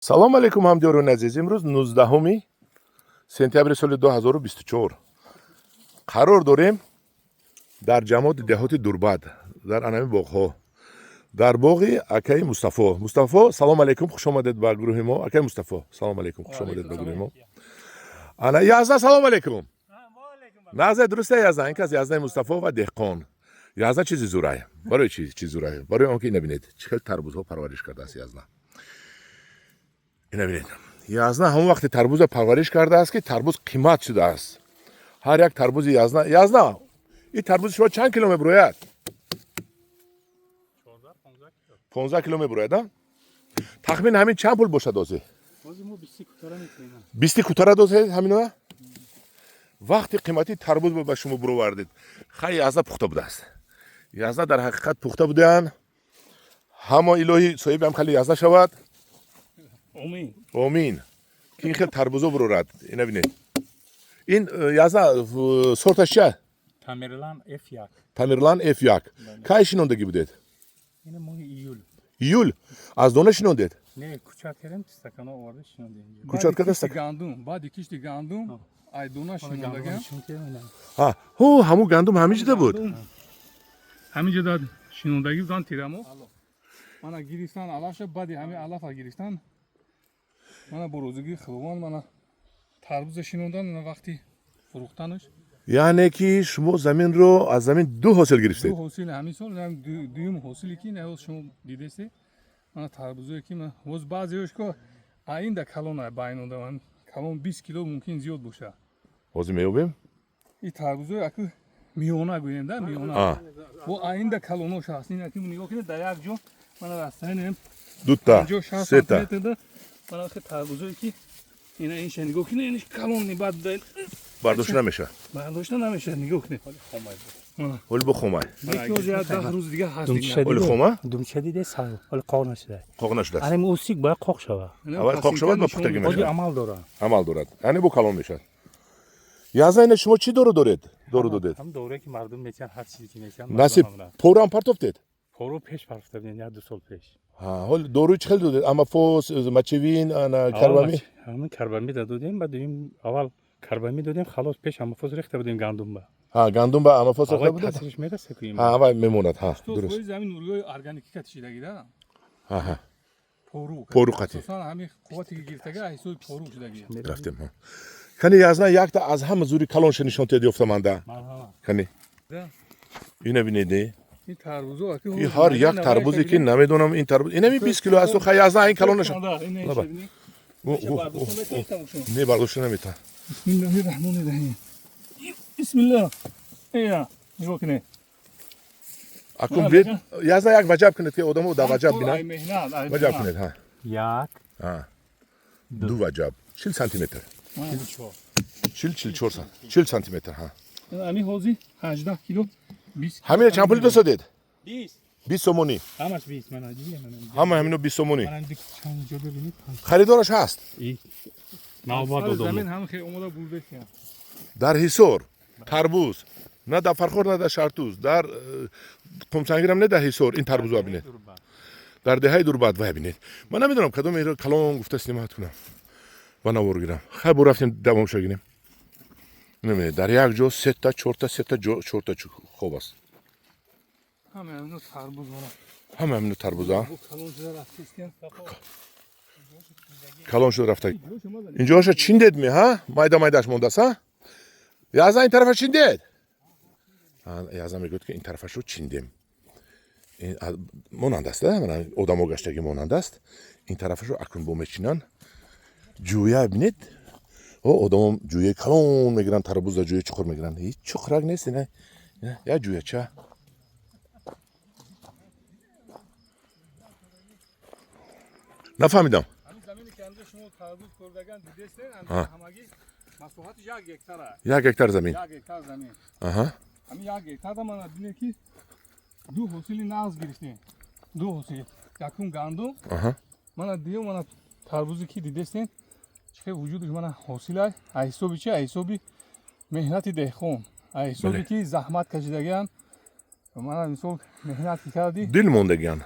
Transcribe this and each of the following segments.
салом алейкум ҳамдиёрони азиз. имрӯз 19 сентябри соли 2024 қарор дорем дар ҷамоати деҳоти Дурбад дар анами боғҳо дар боғи акаи Мустафо. Салом алейкум, хуш омадед ба гурӯҳи мо. Акаи Мустафо, салом алейкум, хуш омадед ба гурӯҳи мо. Ана Язда, салом алейкум. Наза дуруст Язда, ин кас Яздаи Мустафо ва деҳқон. Язда чизи зурай. Барои чи зурай? Барои он ки набинед чӣ хел тарбузҳо парвариш кардааст Язда. Инабинед. Язна ҳамон вақти тарбуза парвариш кардааст ки тарбуз қимат шудааст. Ҳар як тарбузи Язна ин тарбузи шумо чанд кило мебурояд? 15 кило мебурояд, а? Тахмин ҳамин чанд пул бошад озе? 20 кутара дозед ҳамино? Вақти қимати тарбуз ба шумо буровардед. Хай Язна пухта будааст. Язна дар ҳақиқат пухта буданд. Ҳамо илоҳи соҳиби ҳам хали Язна шавад. Омин. Ки ин хел тарбузо бурорад. Ина бинед. Ин Язна сорташ чия? Тамерлан F1. Кай шинондагӣ будед? Ина моҳи июл. Июл? Аз дона шинондед? Не, кучат кардем, стакано оварда шинондем. Кучат кардем гандум, баъди кишти гандум, ай дона шинондагем. Ҳа, ҳо, ҳамун гандум ҳамин ҷода буд. Ҳамин ҷода шинондагӣ буданд тирамо. Мана гирифтан алафша, баъди ҳамин алафа гирифтан. Мана бо розигии худованд мана тарбуза шинондан на вақти фурӯхтанаш. Яъне ки шумо заминро аз замин ду ҳосил гирифтед. Ду ҳосил ҳамин сол дуюм ҳосиле ки наҳоз шумо дидесте. Мана тарбузое ки ҳоз баъзеаш ко аинда калона байнодаванд. Калон 20 кило мумкин зиёд боша. Ҳозир меёбем? И тарбузое аку миёна гӯем да, миёна. Бо аинда калонош ҳаст. Ин аку нигоҳ кунед дар як ҷо мана растаинем дута, 50-60 сета. сантиметр мана ахе тарбузое ки ина инша нигоҳ кунед, инш калонни баъд Бардошт намеша. бардошта намешад, нигоҳ кунед. ҳоли бо хомай. Яки ҳозир 10 рӯз дига ҳаст. ҳоли хома? Думча диде сар, ҳоли қоқ нашуда. Қоқ нашудааст. Анем усик бояд қоқ шава. аввал қоқ шавад ба пухтагӣ Ҳози мешавад. амал дора. амал дорад. Яъне бо калон мешавад. Язда ина шумо чӣ дору доред? Дору додед? Ҳам дорае ки мардум мечанд, ҳар чизе ки мечанд. Насиб порам партофтед? Поро пеш партофта будем, 1-2 сол пеш. Ҳа, ҳол дору чӣ хел додед? Амафос, мачевин, ана карбами? Ҳамин карбами додем, баъд додем аввал карбами додем, халос пеш амафос рехта будем гандумба. Ҳа, гандум ба амафос рехта будед? Тасириш мераса ки Ҳа, аввал мемонад. Ҳа, дуруст. Тои замин ургои органики катишидаги да. Ҳа. Пору. Пору қати. Асосан ҳамин қуввате ки гирифтага ҳисоби пору шудаги. Рафтем. Кани Язна якта аз ҳама зури калонша нишонтед ёфтаманда. Кани. Ина бинед. ин тарбузо аку ин ҳар як тарбузе ки намедонам ин тарбуз инами 20 кило аст хай Язна ин калонаша. Не бардошта намета. Бисмиллаҳир-раҳмонир-раҳим. Бисмиллаҳ. Эя, нигоҳ кунед. Акун бед Язна як ваҷаб кунед ки одамо да ваҷаб бинад. Ваҷаб кунед, ҳа. Як, Ҳа. Ду ваҷаб. 40 сантиметр. 40 сантиметр, ҳа. Ами ҳозир 18 кило 20. Ҳамина чанд пули досадед? 20. 20 сомонӣ. Ҳамаш 20 мана дидем. Ҳама ҳамино 20 сомонӣ. Мана дик чанд ҷо бибинед. Харидораш ҳаст? Навбат Замин одам. ҳам хе омода бурдек. Дар Ҳисор тарбуз на дар Фархор на дар Шартуз дар Қумсангирам не дар Ҳисор ин тарбуза бинед. Дар деҳаи Дурбад ва бинед. Ман намедонам кадом эро калон гуфта снимат кунам. Ва навор гирам. Хай бо рафтем давомша гирем. Намедонед дар як ҷо 3-4 ҷо 4 хоб аст. Ҳама ҳамин тарбуз мана. Ҳама ҳамин тарбуза. Бо калон шуда рафтистем. Калон шуда рафта. Инҷоша чиндед ме, ҳа? Майда-майдаш мондааст, ҳа? Язда ин тарафа чиндед? Язда мегӯяд ки ин тарафашро чиндем. Ин монанд аст, мана одамо гаштаги монанд аст. Ин тарафашро акун бо мечинанд. ҷӯя бинед? О, одамо ҷӯяи калон мегиранд, тарбуза ҷӯяи чуқур мегиранд. Ҳеҷ чуқурак нест ина. Я ҷӯяча. Нафаҳмидам. Ҳамин замине ки анҷо шумо тарбуз кордаган дидестен, анҷо ҳамагӣ масоҳати 1 гектар аст. 1 гектар замин. 1 гектар замин. Аҳа. Ҳамин 1 гектарда мана бинед ки ду ҳосили нағз гирифтем. Ду ҳосил. Якум гандум. Аҳа. Мана диё мана тарбузе ки дидестен, чӣ хел вуҷудаш мана ҳосилай, аз ҳисоби чи? Аз ҳисоби меҳнати деҳқон. Аз ҳисоби ки заҳмат кашидагиан. Мана мисол меҳнат ки кардӣ. Дил мондагиан.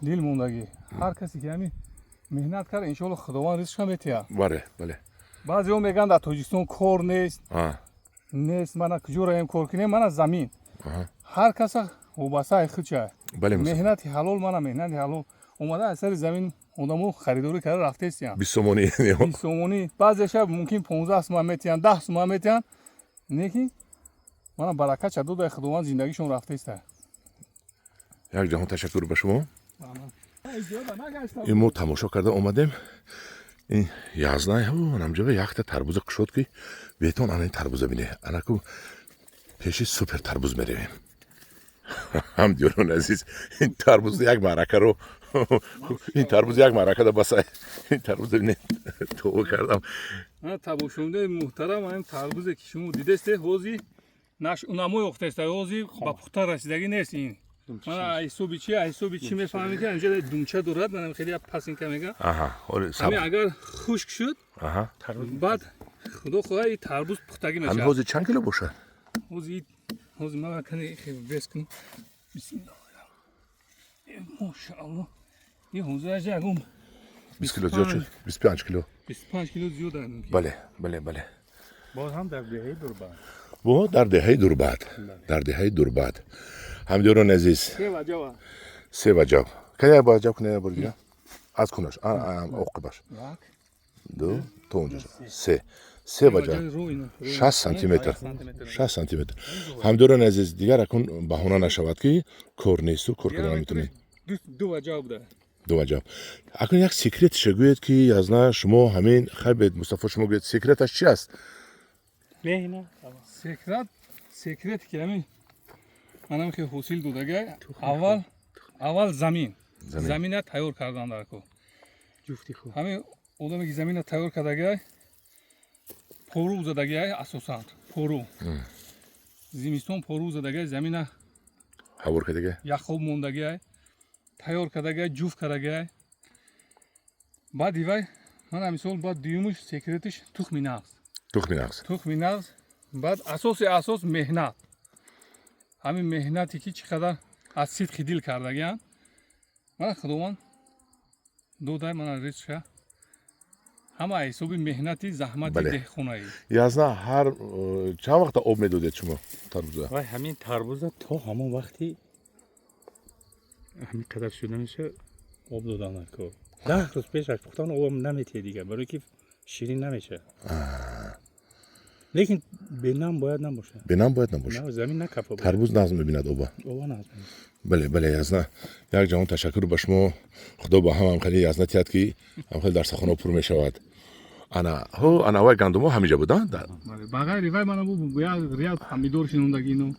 Дил мондагӣ. Ҳар касе ки ҳамин меҳнат кард иншоалло худованд ризқша метиҳад. бале бале баъзеҳо мегӯянд дар тоҷикистон кор нест, а нест, мана куҷо раем кор кунем, мана замин. Ҳар каса вобастаи худша. бале муса Меҳнати ҳалол, мана меҳнати ҳалол. Омада аз сари замин одамо харидорӣ карда рафтестиян. бисомони Бисомонӣ, баъзеша мумкин 15 сомон метиҳанд, 10 сомон метиҳанд. Лекин мана барака чадодаи худованд зиндагишон рафтеста. як ҷаҳон ташаккур ба шумо. мо тамошо карда омадем. ин язна намҷава якта тарбуза кушод ки бетон ана ин тарбуза бине. Анаку пеши супер тарбуз меравем. ҳамдиёрон азиз, ин тарбуз як маъракаро ин тарбуз як маъракада баса ин тарбуза бине тоо кардам. Табошундаи муҳтарам, ин тарбузе ки шумо дидесте, ҳозир намои охтеста, ҳозир ба пухта расидагӣ нест ин. Мана ҳисоби чи мефаҳмем ки инҷо думча дорад, мана хеле пасинка мега. Аҳа, ҳоли сабр. Ҳамин агар хушк шуд, Аҳа. баъд худо хоҳад ин тарбуз пухтагӣ Ҳам мешавад. ҳозир чанд кило бошад? Ҳозир ман кани вес кунам. Бисмиллаҳ. Мошааллоҳ. Ин ҳозир аж ягон 20 кило зиёд шуд. 25 кило. 25 кило зиёд аст. бале бале бале боз ҳам дар деҳаи дурбан. бо дар деҳаи дурбад дар деҳаи дурбад ҳамдиёрон азиз се ваҷаб кая ваҷаб куне бургира аз кунаш оқибаш Як. ду то унҷо се ваҷаб 60 сантиметр 60 сантиметр ҳамдиёрон азиз дигар акун баҳона нашавад ки кор несту кор карда наметавонем ду ваҷаб буда. ду ваҷаб акун як секретиша гӯед ки язна шумо ҳамин хайбед Мустафо шумо гӯед секреташ чи аст меҳнат Секрет ки ҳамин манам ки ҳосил додага аввал замина тайёр кардан дар кор. ҷуфти худ ҳамин одаме ки замина тайёр кардага пору задага асосан пору. Зимистон пору задага замина ҳавор кардага яхоб мондага тайёр кардага ҷуфт кардага. Баъди вай мана мисол баъд дуюмиш секретиш тухми нағз. тухми нағз баъд асос меҳнат. Ҳамин меҳнате ки чӣ қадар аз сидқи дил кардагиянд, мана худованд додай мана ризқша ҳама ҳисоби меҳнати заҳмати деҳқонаӣ. язна ҳар чанд вақта об медодед шумо тарбуза? вай ҳамин тарбуза то ҳамон вақти ҳамин қадар шуда меша об додан кор 10 рӯз пешаш пухтан об наметиҳад дигар, барои ки ширин намеша. лекин бенам бояд набошад. бенам бояд набошад. Замин накапа. Тарбуз нағз мебинад оба. Оба нағз мебинад. бале бале язна як ҷаҳон ташаккур ба шумо. худо ба ҳам ҳамхели язна тиҳад ки ҳамхел дар сахона пур мешавад. ана вай гандумо ҳамиҷа буданд? Ба ғайри вай мана бу як риал помидор шинондаги ино.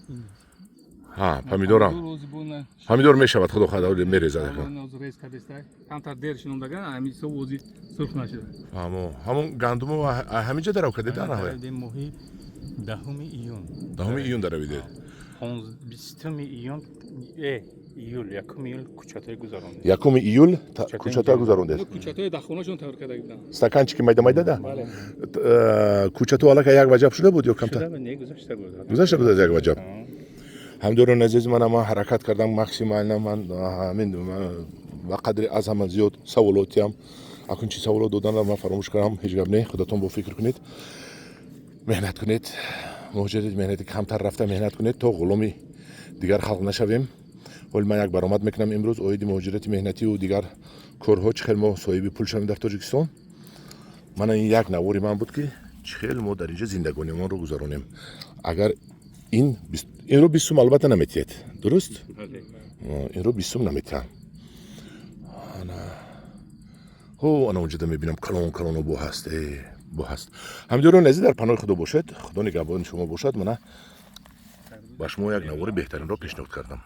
Помидорам помидор мешавад худо хада мерезад. камтар дер шинондага ҳамин сов ози сурх нашуда. ҳамон гандумо ҳамиҷа дарав кардед? моҳи 10 июн. 10 июн даравидед? 20 июн июл 1 июл кӯчатое гузарондем. 1 июл кӯчатое гузарондед? Кӯчатои дахонашон тайёр карда буданд. стаканчики майда-майдада? кӯчату аллакай як ваҷаб шуда буд ё камтар? гузашта буд аз як ваҷаб. ҳамдиёрон азиз ман ҳаракат кардам максимально ман ҳамин ба қадри аз ҳама зиёд саволотиам акун чи саволот доданам ман фаромӯш кардам. ҳеҷ гап не, худатон бо фикр кунед, меҳнат кунед, муҳоҷирати меҳнати камтар рафта меҳнат кунед то ғуломи дигар халқ нашавем. ҳоли ман як баромад мекунам имрӯз оиди муҳоҷирати меҳнативу дигар корҳо чӣ хел мо соҳиби пул шавем дар Тоҷикистон. мана ин як навори ман буд ки чӣ хел мо дар инҷа зиндагониамонро гузаронем. агар инро 20 сум албатта наметиҳед, дуруст? инро 20 сум наметиҳам. ана унҷада мебинам калону бо ҳаст. ҳамдиёрон азиз дар паноҳи худо бошед, худо нигаҳбони шумо бошад. мана ба шумо як навори беҳтаринро пешниҳод кардам.